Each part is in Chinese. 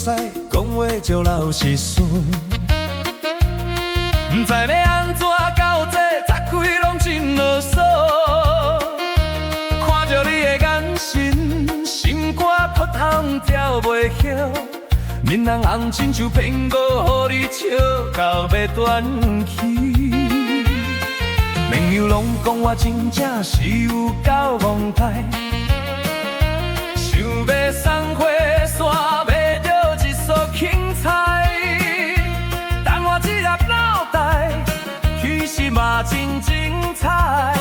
使，讲话就老实说。不知要安怎到这，十几拢真啰嗦。看着你的眼神，心肝扑通跳袂晓。闽人红亲像苹果，予你笑到要断气。朋友拢讲我真正是有够憨态，想要送花线，买着一束青菜。等我一粒脑袋，其实嘛真精彩。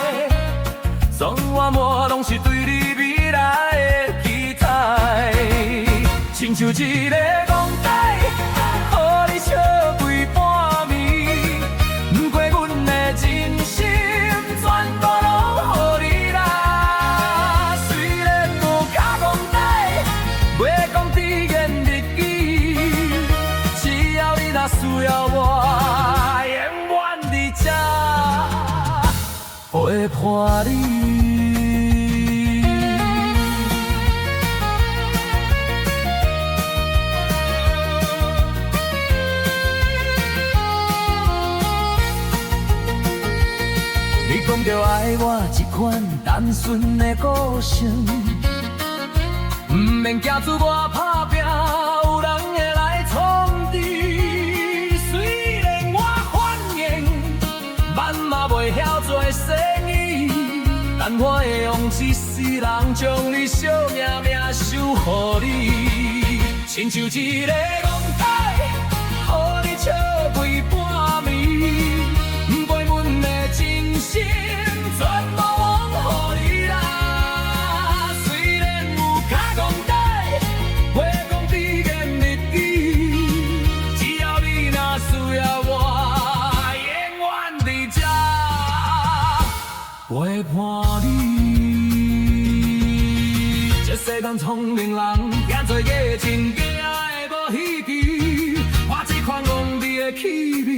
全我满拢是对你未来的期待，亲像一个憨呆，予你笑规半暝。不过阮的真心全部拢予你啦。虽然有较憨呆，袂讲甜言蜜语，只要你若需要我，永远伫这陪伴你。你讲着爱我一款单纯的个性，不免惊出我打拼，有人会来创治。虽然我反应慢嘛袂晓做生意，但我会用一世人将你惜命命守护你，亲像一个憨呆，予你笑规半暝。不过阮的真心全部拢予你啦。虽然有较憨呆，袂讲甜言蜜语，只要你若需要我，永远伫这陪伴你。这世间聪明人惊做假真假的无希冀，我这款憨直的气味。